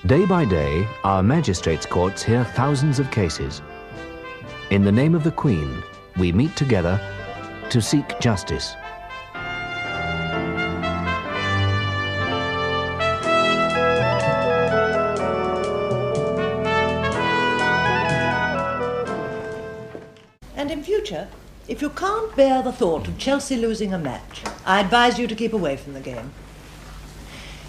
Day by day, our magistrates' courts hear thousands of cases. In the name of the Queen, we meet together to seek justice. And in future, if you can't bear the thought of Chelsea losing a match, I advise you to keep away from the game.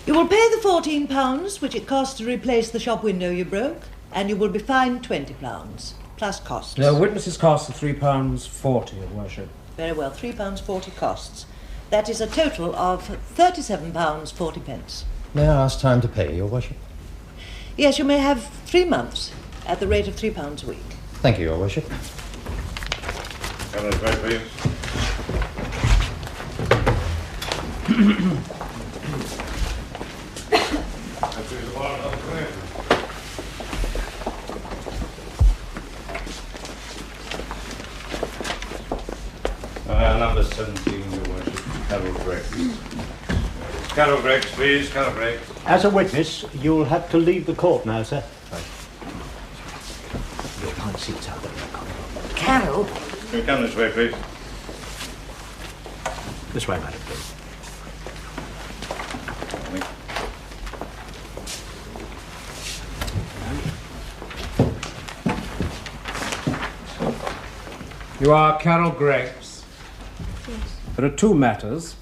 You will pay the £14 which it costs to replace the shop window you broke, and you will be fined £20, plus costs. The witnesses' costs are £3.40, Your Worship. Very well, £3.40 costs. That is a total of £37.40. May I ask time to pay, Your Worship? Yes, you may have 3 months at the rate of £3 a week. Thank you, Your Worship. Come this way, please. Number 17, Your Worship. Carol Greggs. Carol Greggs, please. Carol Greggs. As a witness, you'll have to leave the court now, sir. Your front seat's out there. Carol? Can you come this way, please? This way, madam, please. You are Carol Greggs. Yes. There are 2 matters.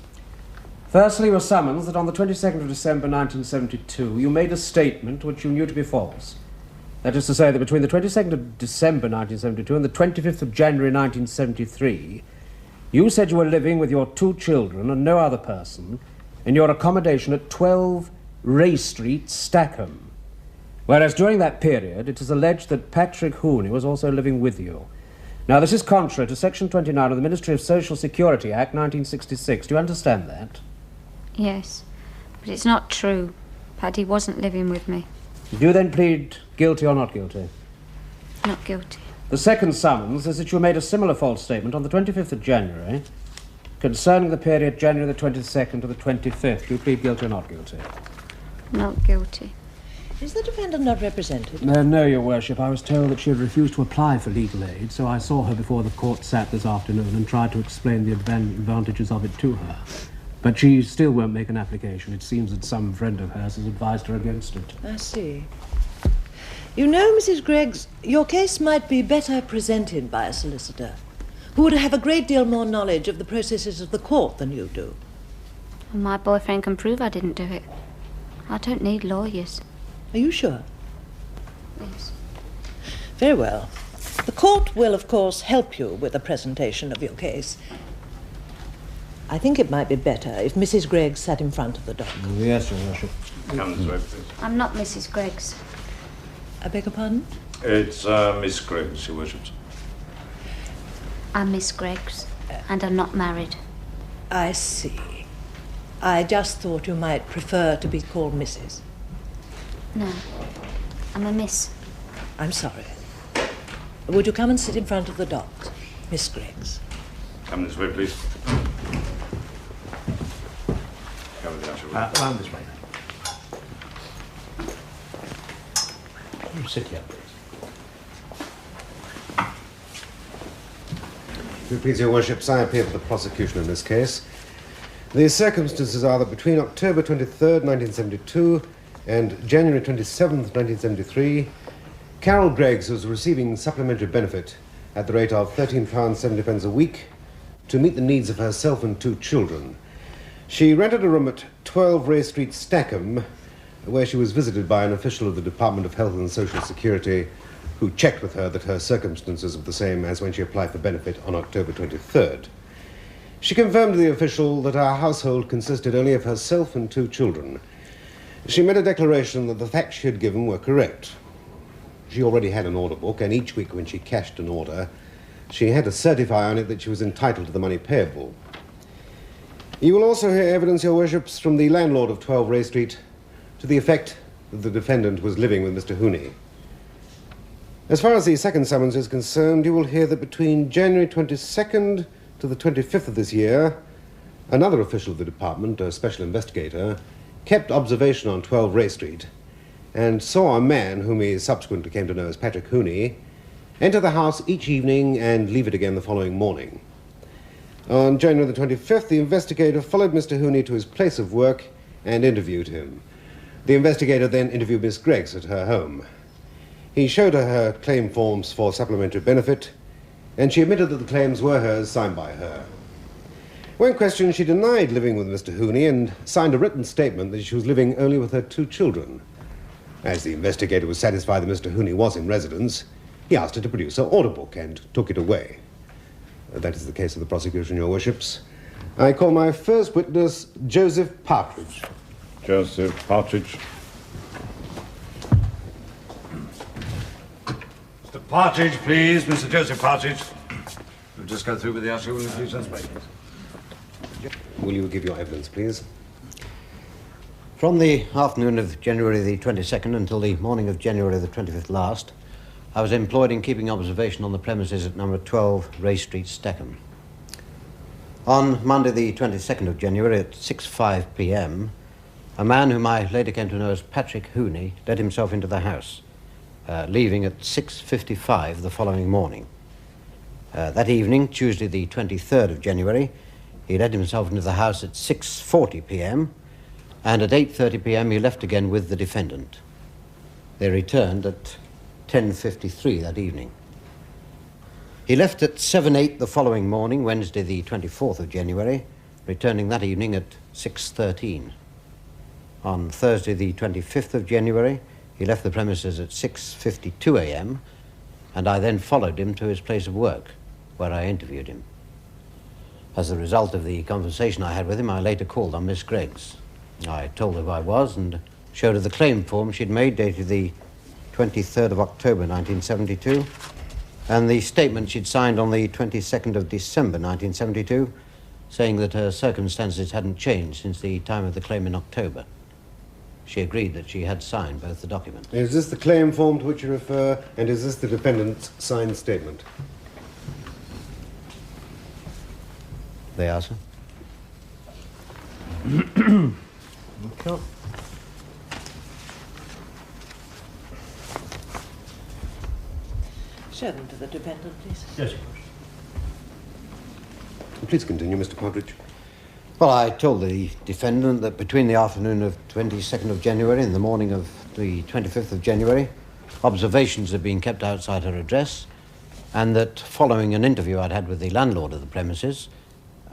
Firstly, your summons that on the 22nd of December 1972 you made a statement which you knew to be false. That is to say that between the 22nd of December 1972 and the 25th of January 1973, you said you were living with your 2 children and no other person in your accommodation at 12 Ray Street, Stackham. Whereas during that period, it is alleged that Patrick Hooney was also living with you. Now, this is contrary to Section 29 of the Ministry of Social Security Act 1966. Do you understand that? Yes, but it's not true. Paddy wasn't living with me. Do you then plead guilty or not guilty? Not guilty. The second summons is that you made a similar false statement on the 25th of January concerning the period January the 22nd to the 25th. Do you plead guilty or not guilty? Not guilty. Is the defendant not represented? No, Your Worship. I was told that she had refused to apply for legal aid, so I saw her before the court sat this afternoon and tried to explain the advantages of it to her. But she still won't make an application. It seems that some friend of hers has advised her against it. I see. You know, Mrs. Greggs, your case might be better presented by a solicitor who would have a great deal more knowledge of the processes of the court than you do. And my boyfriend can prove I didn't do it. I don't need lawyers. Are you sure? Yes. Very well. The court will, of course, help you with the presentation of your case. I think it might be better if Mrs. Greggs sat in front of the dock. Yes, Your Worship. Come this way, please. I'm not Mrs. Greggs. I beg your pardon? It's Miss Greggs, Your Worship. I'm Miss Greggs, and I'm not married. I see. I just thought you might prefer to be called Mrs. No, I'm a miss. I'm sorry. Would you come and sit in front of the dock, Miss Greggs? Come this way, please. Come with us, Your Worship. Round this way. You sit here, please. If you please, Your Worships, I appear for the prosecution in this case. The circumstances are that between October 23rd, 1972 and January 27th, 1973, Carol Greggs was receiving supplementary benefit at the rate of £13.70 a week to meet the needs of herself and 2 children. She rented a room at 12 Ray Street, Stackham, where she was visited by an official of the Department of Health and Social Security who checked with her that her circumstances were the same as when she applied for benefit on October 23rd. She confirmed to the official that her household consisted only of herself and 2 children. She made a declaration that the facts she had given were correct. She already had an order book, and each week when she cashed an order, she had to certify on it that she was entitled to the money payable. You will also hear evidence, Your Worships, from the landlord of 12 Ray Street to the effect that the defendant was living with Mr. Hooney. As far as the second summons is concerned, you will hear that between January 22nd to the 25th of this year, another official of the department, a special investigator, kept observation on 12 Ray Street and saw a man whom he subsequently came to know as Patrick Hooney enter the house each evening and leave it again the following morning. On January the 25th, the investigator followed Mr. Hooney to his place of work and interviewed him. The investigator then interviewed Miss Greggs at her home. He showed her claim forms for supplementary benefit, and she admitted that the claims were hers, signed by her. When questioned, she denied living with Mr. Hooney and signed a written statement that she was living only with her 2 children. As the investigator was satisfied that Mr. Hooney was in residence, he asked her to produce her order book and took it away. That is the case of the prosecution, Your Worships. I call my first witness Joseph Partridge. Joseph Partridge. Mr. Partridge, please. Mr. Joseph Partridge. We'll just go through with the usher. Will you please suspect? Will you give your evidence, please? From the afternoon of January the 22nd until the morning of January the 25th last, I was employed in keeping observation on the premises at number 12 Ray Street, Steckham. On Monday the 22nd of January at 6:05 p.m, a man whom I later came to know as Patrick Hooney let himself into the house, leaving at 6:55 the following morning. That evening, Tuesday the 23rd of January, he let himself into the house at 6:40 p.m, and at 8:30 p.m. he left again with the defendant. They returned at 10:53 that evening. He left at 7:08 the following morning, Wednesday the 24th of January, returning that evening at 6:13. On Thursday the 25th of January, he left the premises at 6:52 a.m, and I then followed him to his place of work, where I interviewed him. As a result of the conversation I had with him, I later called on Miss Greggs. I told her who I was and showed her the claim form she'd made, dated the 23rd of October 1972, and the statement she'd signed on the 22nd of December 1972, saying that her circumstances hadn't changed since the time of the claim in October. She agreed that she had signed both the documents. Is this the claim form to which you refer, and is this the defendant's signed statement? They are, sir. Okay. Show them to the defendant, please. Yes, of course. Please continue, Mr. Partridge. Well, I told the defendant that between the afternoon of 22nd of January and the morning of the 25th of January, observations had been kept outside her address, and that following an interview I'd had with the landlord of the premises,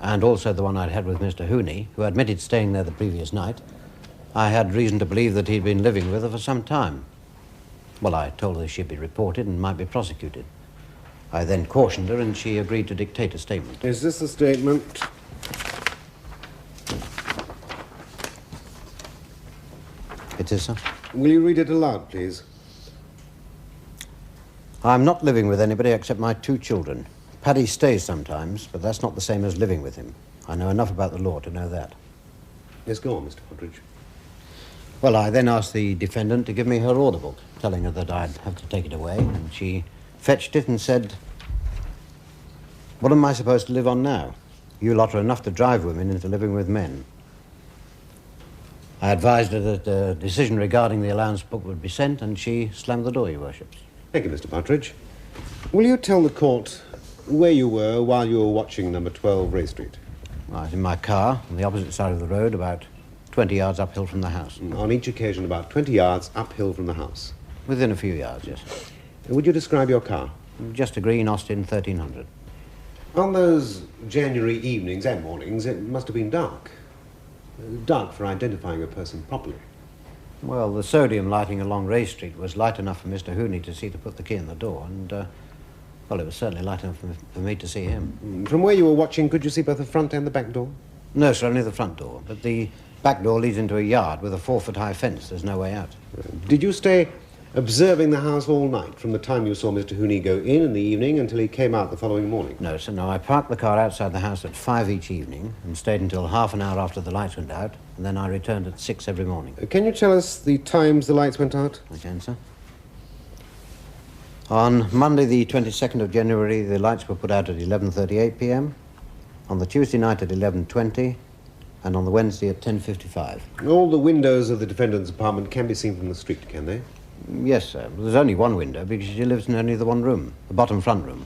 and also the one I'd had with Mr. Hooney, who admitted staying there the previous night, I had reason to believe that he'd been living with her for some time. Well, I told her she'd be reported and might be prosecuted. I then cautioned her, and she agreed to dictate a statement. Is this the statement? It is, sir. Will you read it aloud, please? I'm not living with anybody except my 2 children. Paddy stays sometimes, but that's not the same as living with him. I know enough about the law to know that. Yes, go on, Mr. Partridge. Well, I then asked the defendant to give me her order book, telling her that I'd have to take it away, and she fetched it and said, "What am I supposed to live on now? You lot are enough to drive women into living with men." I advised her that a decision regarding the allowance book would be sent, and she slammed the door, Your Worships. Thank you, Mr. Partridge. Will you tell the court where you were while you were watching number 12 Ray Street? I was in my car on the opposite side of the road, about 20 yards uphill from the house. On each occasion, about 20 yards uphill from the house. Within a few yards, yes. Would you describe your car? Just a green Austin 1300. On those January evenings and mornings, it must have been dark. Dark for identifying a person properly. Well, the sodium lighting along Ray Street was light enough for Mr. Hooney to see to put the key in the door, and, well, it was certainly light enough for me to see him. From where you were watching, could you see both the front and the back door? No, sir, only the front door, but the back door leads into a yard with a 4-foot-high fence. There's no way out. Did you stay observing the house all night, from the time you saw Mr. Hooney go in the evening until he came out the following morning? No, sir, no. I parked the car outside the house at 5 each evening and stayed until half an hour after the lights went out, and then I returned at 6 every morning. Can you tell us the times the lights went out? I can, sir. On Monday, the 22nd of January, the lights were put out at 11:38 p.m., on the Tuesday night at 11:20, and on the Wednesday at 10:55. All the windows of the defendant's apartment can be seen from the street, can they? Yes, sir. There's only one window because she lives in only the one room, the bottom front room.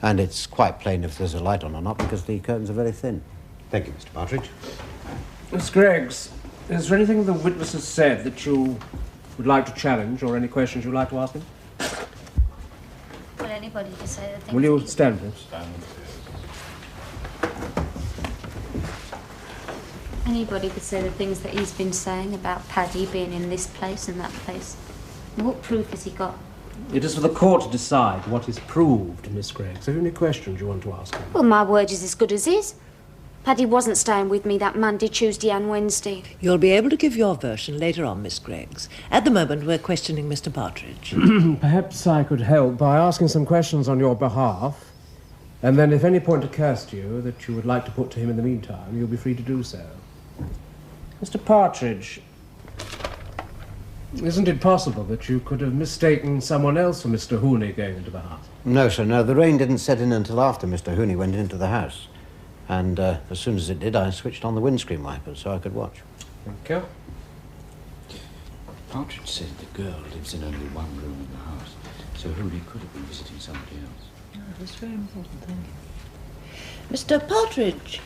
And it's quite plain if there's a light on or not because the curtains are very thin. Thank you, Mr. Partridge. Miss Greggs, is there anything the witness has said that you would like to challenge, or any questions you'd like to ask him? Well, anybody can say the things... Will you stand, please? Anybody could say the things that he's been saying about Paddy being in this place and that place. What proof has he got? It is for the court to decide what is proved, Miss Greggs. Are there any questions you want to ask him? Well, my word is as good as his. Paddy wasn't staying with me that Monday, Tuesday and Wednesday. You'll be able to give your version later on, Miss Greggs. At the moment, we're questioning Mr. Partridge. Perhaps I could help by asking some questions on your behalf, and then if any point occurs to you that you would like to put to him in the meantime, you'll be free to do so. Mr. Partridge, isn't it possible that you could have mistaken someone else for Mr. Hooney going into the house? No, sir, no. The rain didn't set in until after Mr. Hooney went into the house. And as soon as it did, I switched on the windscreen wipers so I could watch. Thank you. Partridge said the girl lives in only one room in the house, so Hooney could have been visiting somebody else. Oh, that's very important, thank you. Mr. Partridge,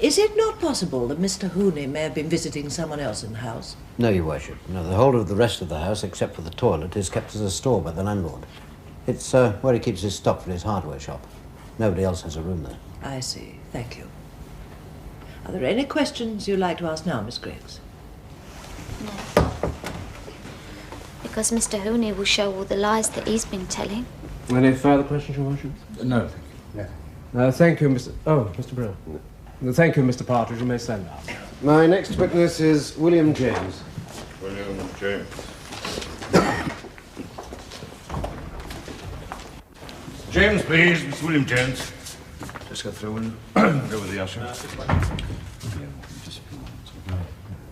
is it not possible that Mr. Hooney may have been visiting someone else in the house? No, Your Worship. No, the whole of the rest of the house, except for the toilet, is kept as a store by the landlord. It's where he keeps his stock for his hardware shop. Nobody else has a room there. I see. Thank you. Are there any questions you'd like to ask now, Miss Greggs? No. Because Mr. Hooney will show all the lies that he's been telling. Any further questions, Your Worship? No, thank you. No. Thank you, Mr... Oh, Mr. Brown. No. Thank you, Mr. Partridge. You may stand up. My next witness is William James. William James. James, please. Mr. William James. Just go through and go with the usher.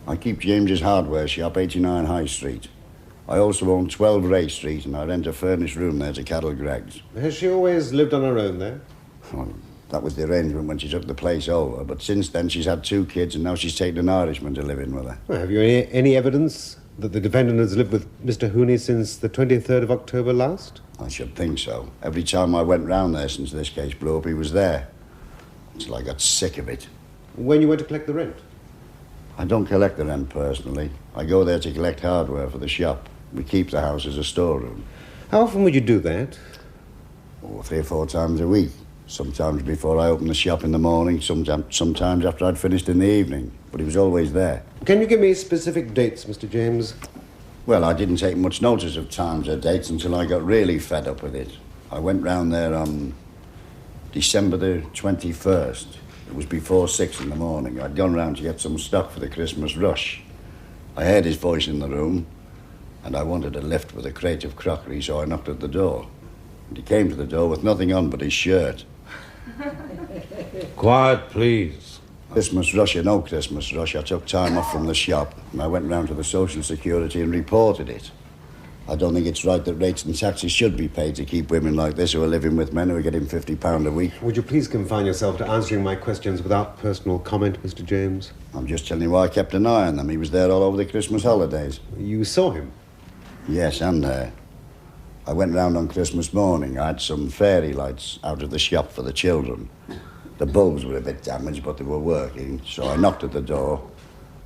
I keep James's hardware shop, 89 High Street. I also own 12 Ray Street, and I rent a furnished room there to Carol Greggs. Has she always lived on her own there? Well, that was the arrangement when she took the place over, but since then she's had 2 kids, and now she's taken an Irishman to live in with her. Well, have you any evidence that the defendant has lived with Mr. Hooney since the 23rd of October last? I should think so. Every time I went round there since this case blew up, he was there. Until I got sick of it. When you went to collect the rent? I don't collect the rent personally. I go there to collect hardware for the shop. We keep the house as a storeroom. How often would you do that? Oh, 3 or 4 times a week. Sometimes before I open the shop in the morning, sometimes after I'd finished in the evening. But he was always there. Can you give me specific dates, Mr. James? Well, I didn't take much notice of times or dates until I got really fed up with it. I went round there on December the 21st. It was before 6 in the morning. I'd gone round to get some stock for the Christmas rush. I heard his voice in the room, and I wanted a lift with a crate of crockery, so I knocked at the door. And he came to the door with nothing on but his shirt. Quiet, please. Christmas rush or no Christmas rush, I took time off from the shop, and I went round to the Social Security and reported it. I don't think it's right that rates and taxes should be paid to keep women like this who are living with men who are getting £50 a week. Would you please confine yourself to answering my questions without personal comment, Mr. James? I'm just telling you why I kept an eye on them. He was there all over the Christmas holidays. You saw him? Yes, and there. I went round on Christmas morning. I had some fairy lights out of the shop for the children. The bulbs were a bit damaged, but they were working, so I knocked at the door,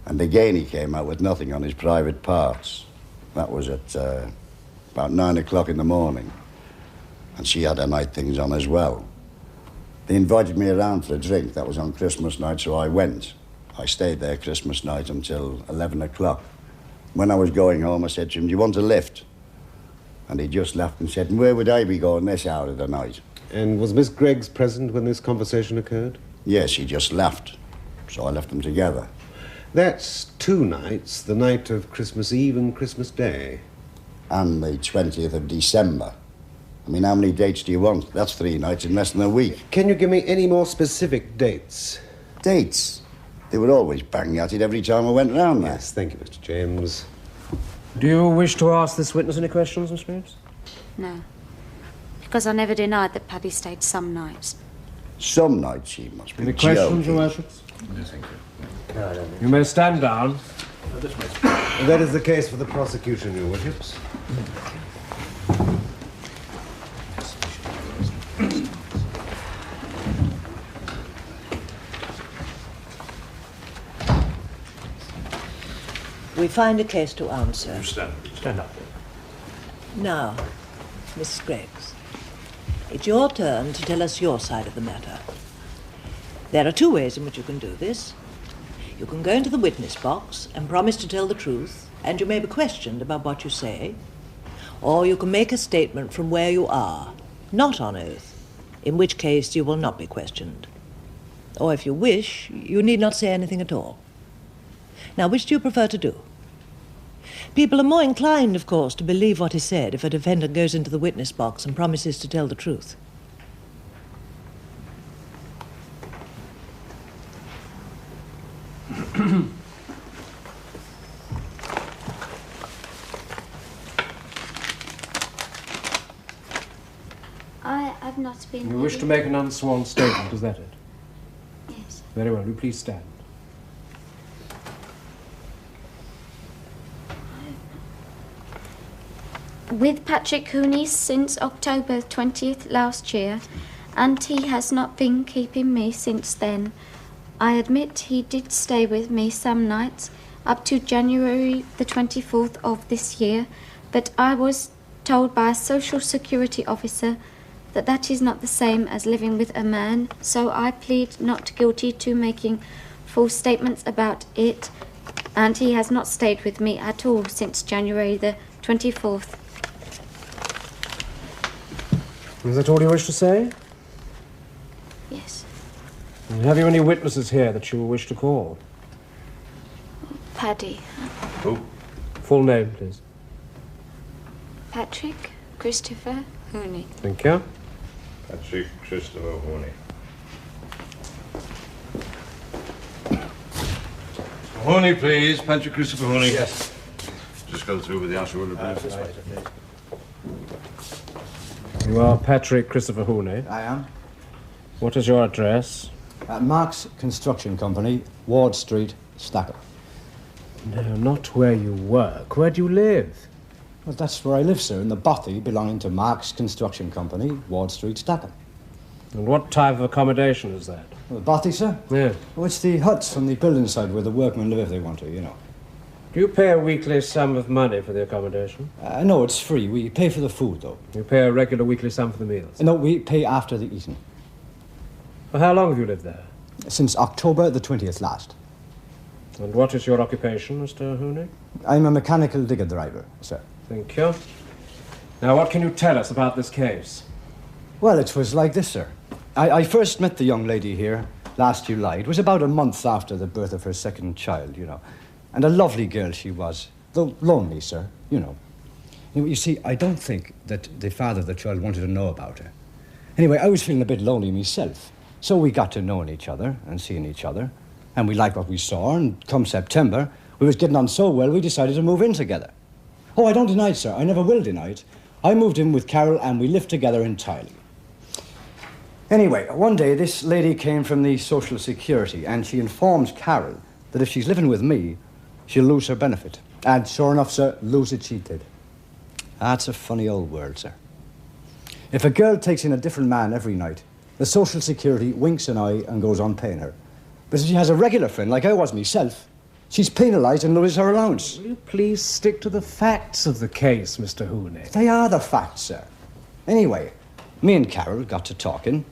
and again he came out with nothing on his private parts. That was at about 9 o'clock in the morning, and she had her night things on as well. They invited me around for a drink. That was on Christmas night, so I went. I stayed there Christmas night until 11 o'clock. When I was going home, I said to him, "Do you want a lift?" And he just laughed and said, "Where would I be going this hour of the night?" And was Miss Greggs present when this conversation occurred? Yes, she just laughed. So I left them together. That's 2 nights, the night of Christmas Eve and Christmas Day. And the 20th of December. I mean, how many dates do you want? That's 3 nights in less than a week. Can you give me any more specific dates? Dates? They were always banging at it every time I went round there. Yes, thank you, Mr. James. Do you wish to ask this witness any questions, Miss Greggs? No. Because I never denied that Paddy stayed some nights. Some nights she must be Any questions, joking. Your Worships? No, thank you. No, I don't think You may stand down. That is the case for the prosecution, Your Worships. We find a case to answer. You stand up. Now, Mrs. Greggs, it's your turn to tell us your side of the matter. There are two ways in which you can do this. You can go into the witness box and promise to tell the truth, and you may be questioned about what you say. Or you can make a statement from where you are, not on oath, in which case you will not be questioned. Or if you wish, you need not say anything at all. Now, which do you prefer to do? People are more inclined, of course, to believe what is said if a defendant goes into the witness box and promises to tell the truth. I've not been... You wish to make an unsworn statement, is that it? Yes. Very well. You please stand. With Patrick Hooney since October 20th last year, and he has not been keeping me since then. I admit he did stay with me some nights, up to January the 24th of this year, but I was told by a social security officer that that is not the same as living with a man, so I plead not guilty to making false statements about it, and he has not stayed with me at all since January the 24th. Is that all you wish to say? Yes. And have you any witnesses here that you wish to call? Paddy. Who? Full name, please. Patrick Christopher Hooney. Thank you. Patrick Christopher Hooney. Hooney, please. Patrick Christopher Hooney. Yes. Just go through with the answer, will you, please? You are Patrick Christopher Hooney. I am. What is your address? Mark's Construction Company, Ward Street, Stackham. No, not where you work. Where do you live? Well, that's where I live, sir, in the bothy belonging to Mark's Construction Company, Ward Street, Stackham. And what type of accommodation is that? Well, the bothy, sir? Yeah. Oh, it's the huts from the building side where the workmen live if they want to, you know. Do you pay a weekly sum of money for the accommodation? No, it's free. We pay for the food, though. You pay a regular weekly sum for the meals? No, we pay after the eating. For how long have you lived there? Since October the 20th last. And what is your occupation, Mr. Hooney? I'm a mechanical digger driver, sir. Thank you. Now, what can you tell us about this case? Well, it was like this, sir. I first met the young lady here last July. It was about a month after the birth of her second child, you know. And a lovely girl she was, though lonely, sir, you know. You see, I don't think that the father of the child wanted to know about her. Anyway, I was feeling a bit lonely myself. So we got to knowing each other and seeing each other. And we liked what we saw, and come September, we was getting on so well, we decided to move in together. Oh, I don't deny it, sir. I never will deny it. I moved in with Carol, and we lived together entirely. Anyway, one day, this lady came from the Social Security, and she informed Carol that if she's living with me, she'll lose her benefit. And sure enough, sir, lose it she did. That's a funny old world, sir. If a girl takes in a different man every night, the Social Security winks an eye and goes on paying her. But if she has a regular friend, like I was myself, she's penalised and loses her allowance. Will you please stick to the facts of the case, Mr. Hooney? They are the facts, sir. Anyway, me and Carol got to talking,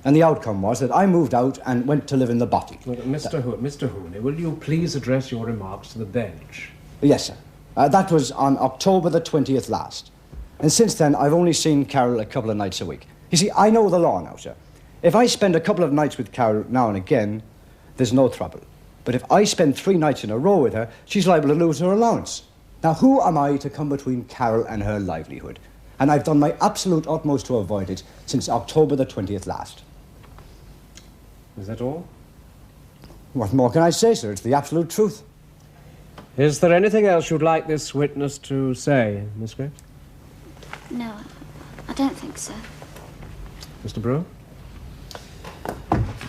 and the outcome was that I moved out and went to live in the bothy. Well, Mr. Hooney, will you please address your remarks to the bench? Yes, sir. That was on October the 20th last. And since then, I've only seen Carol a couple of nights a week. You see, I know the law now, sir. If I spend a couple of nights with Carol now and again, there's no trouble. But if I spend 3 nights in a row with her, she's liable to lose her allowance. Now, who am I to come between Carol and her livelihood? And I've done my absolute utmost to avoid it since October the 20th last. Is that all? What more can I say, sir? It's the absolute truth. Is there anything else you'd like this witness to say, Miss Gray? No, I don't think so. Mr. Brewer?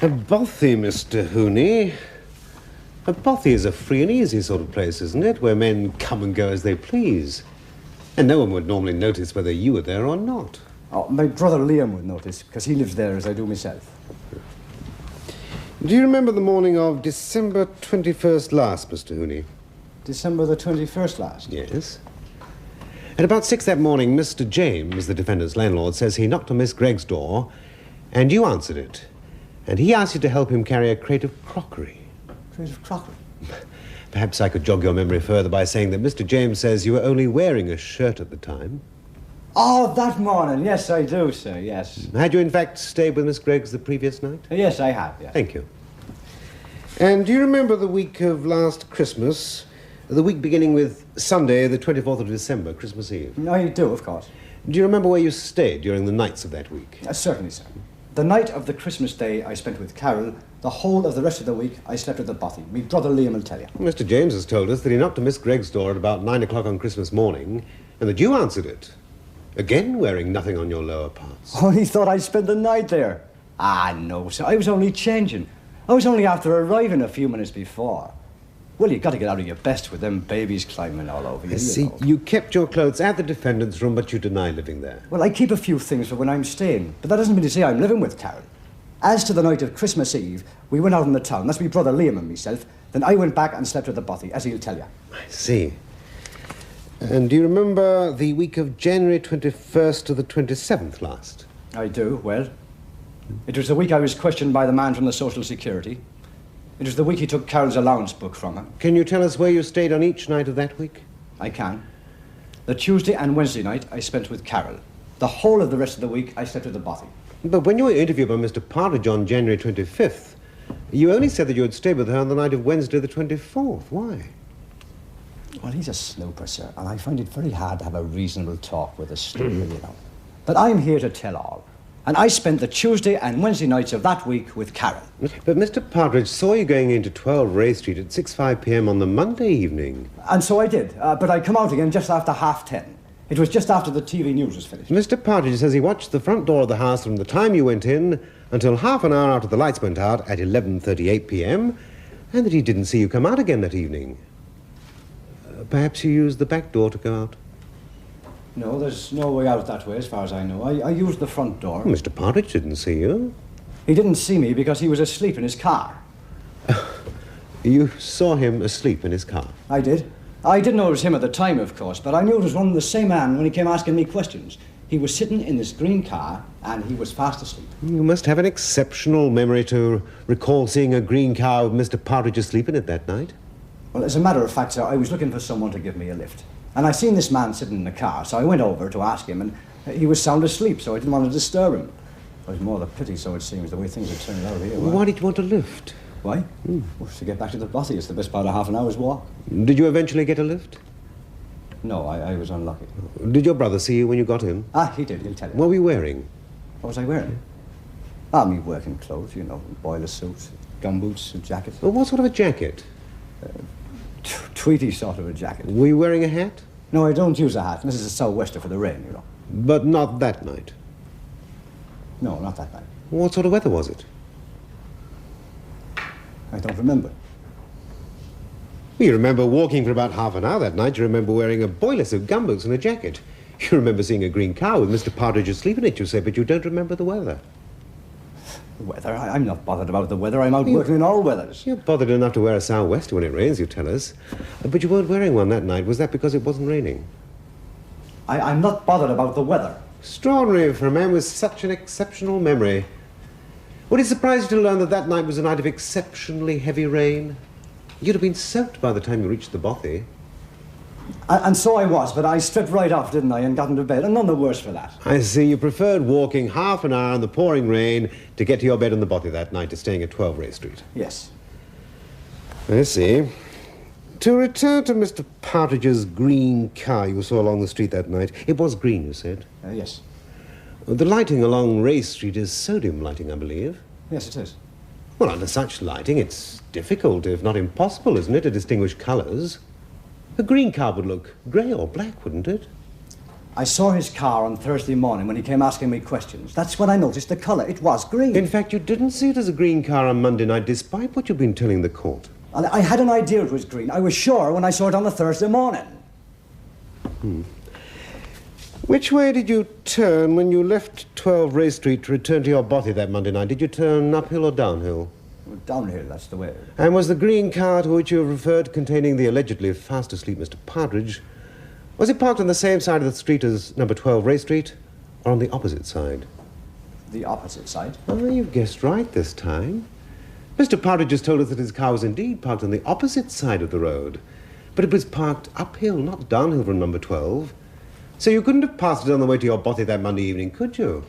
Bothy, Mr. Hooney. A bothy is a free and easy sort of place, isn't it? Where men come and go as they please. And no one would normally notice whether you were there or not. Oh, my brother Liam would notice, because he lives there as I do myself. Do you remember the morning of December 21st last, Mr. Hooney? December the 21st last? Yes. At about 6 that morning, Mr. James, the defendant's landlord, says he knocked on Miss Gregg's door, and you answered it. And he asked you to help him carry a crate of crockery. Crate of crockery? Perhaps I could jog your memory further by saying that Mr. James says you were only wearing a shirt at the time. Oh, that morning. Yes, I do, sir, yes. Had you, in fact, stayed with Miss Gregg's the previous night? Yes, I have, yes. Thank you. And do you remember the week of last Christmas? The week beginning with Sunday, the 24th of December, Christmas Eve? I do, of course. Do you remember where you stayed during the nights of that week? Certainly, sir. The night of the Christmas day I spent with Carol. The whole of the rest of the week I slept with the bothy. Me brother Liam will tell you. Mr. James has told us that he knocked on Miss Gregg's door at about 9 o'clock on Christmas morning, and that you answered it. Again wearing nothing on your lower parts. Oh, he thought I'd spend the night there. Ah, no, sir. I was only changing. I was only after arriving a few minutes before. Well, you've got to get out of your best with them babies climbing all over you. I see. You kept your clothes at the defendant's room, but you deny living there. Well, I keep a few things for when I'm staying, but that doesn't mean to say I'm living with Carol. As to the night of Christmas Eve, we went out in the town. That's me brother Liam and myself. Then I went back and slept with the bothy, as he'll tell you. I see. And do you remember the week of January 21st to the 27th last? I do, well. It was the week I was questioned by the man from the Social Security. It was the week he took Carol's allowance book from her. Can you tell us where you stayed on each night of that week? I can. The Tuesday and Wednesday night I spent with Carol. The whole of the rest of the week I slept with the bothy. But when you were interviewed by Mr. Partridge on January 25th, you only said that you had stayed with her on the night of Wednesday the 24th. Why? Well, he's a snooper, sir, and I find it very hard to have a reasonable talk with a snooper, you know. But I'm here to tell all. And I spent the Tuesday and Wednesday nights of that week with Carol. But Mr. Partridge saw you going into 12 Ray Street at 6:05 p.m. on the Monday evening. And so I did, but I come out again just after 10:30. It was just after the TV news was finished. Mr. Partridge says he watched the front door of the house from the time you went in until half an hour after the lights went out at 11:38 p.m. and that he didn't see you come out again that evening. Perhaps you used the back door to go out? No, there's no way out that way as far as I know. I used the front door. Well, Mr. Partridge didn't see you. He didn't see me because he was asleep in his car. You saw him asleep in his car? I did. I didn't know it was him at the time, of course, but I knew it was one and the same man when he came asking me questions. He was sitting in this green car, and he was fast asleep. You must have an exceptional memory to recall seeing a green car with Mr. Partridge asleep in it that night. Well, as a matter of fact, sir, I was looking for someone to give me a lift. And I seen this man sitting in the car, so I went over to ask him, and he was sound asleep, so I didn't want to disturb him. It was more the pity, so it seems, the way things have turned out here. Well, why did you want a lift? Why? Well, to get back to the bothy. It's the best part of half an hour's walk. Did you eventually get a lift? No, I was unlucky. Did your brother see you when you got in? Ah, he did, he'll tell you. What were you wearing? What was I wearing? Ah, me working clothes, you know, boiler suits, gumboots, a jacket. Well, what sort of a jacket? Tweedy sort of a jacket. Were you wearing a hat? No, I don't use a hat. This is a sou'wester for the rain, you know. But not that night? No, not that night. What sort of weather was it? I don't remember. Well, you remember walking for about half an hour that night. You remember wearing a boiler suit, gumboots and a jacket. You remember seeing a green car with Mr. Partridge asleep in it, you say, but you don't remember the weather. The weather? I'm not bothered about the weather. I'm out working in all weathers. You're bothered enough to wear a sou'wester when it rains, you tell us. But you weren't wearing one that night. Was that because it wasn't raining? I'm not bothered about the weather. Extraordinary for a man with such an exceptional memory. Would it surprise you to learn that that night was a night of exceptionally heavy rain? You'd have been soaked by the time you reached the bothy. And so I was, but I stripped right off, didn't I, and got into bed, and none the worse for that. I see. You preferred walking half an hour in the pouring rain to get to your bed in the bothy that night to staying at 12 Ray Street. Yes. I see. To return to Mr. Partridge's green car you saw along the street that night. It was green, you said? Yes. The lighting along Ray Street is sodium lighting, I believe. Yes, it is. Well, under such lighting, it's difficult, if not impossible, isn't it, to distinguish colours? A green car would look grey or black, wouldn't it? I saw his car on Thursday morning when he came asking me questions. That's when I noticed the colour. It was green. In fact, you didn't see it as a green car on Monday night, despite what you've been telling the court. And I had an idea it was green. I was sure when I saw it on the Thursday morning. Which way did you turn when you left 12 Ray Street to return to your bothy that Monday night? Did you turn uphill or downhill? Well, downhill, that's the way. And was the green car to which you referred, containing the allegedly fast asleep Mr. Partridge, was it parked on the same side of the street as number 12 Ray Street, or on the opposite side? The opposite side? Oh, you've guessed right this time. Mr. Partridge has told us that his car was indeed parked on the opposite side of the road, but it was parked uphill, not downhill from number 12. So you couldn't have passed it on the way to your bothy that Monday evening, could you?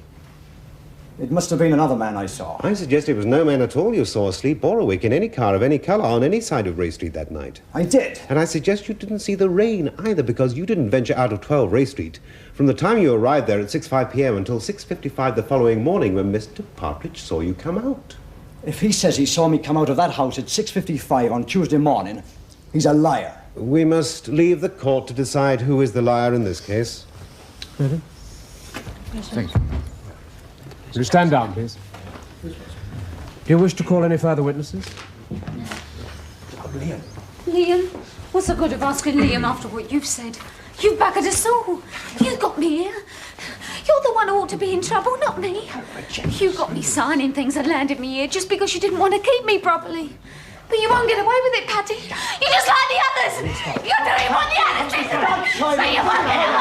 It must have been another man I saw. I suggest it was no man at all you saw asleep or awake in any car of any colour on any side of Ray Street that night. I did. And I suggest you didn't see the rain either, because you didn't venture out of 12 Ray Street from the time you arrived there at 6:05 p.m. until 6:55 the following morning, when Mr. Partridge saw you come out. If he says he saw me come out of that house at 6:55 on Tuesday morning, he's a liar. We must leave the court to decide who is the liar in this case. Thank you. Will you stand down, please? Do you wish to call any further witnesses? Liam, what's the good of asking Liam after what you've said? You've buggered us all. You got me here. You're the one who ought to be in trouble, not me. You got me signing things and landed me here just because you didn't want to keep me properly. But you won't get away with it, Paddy. You're just like the others. You're doing what the others did. So you won't get away.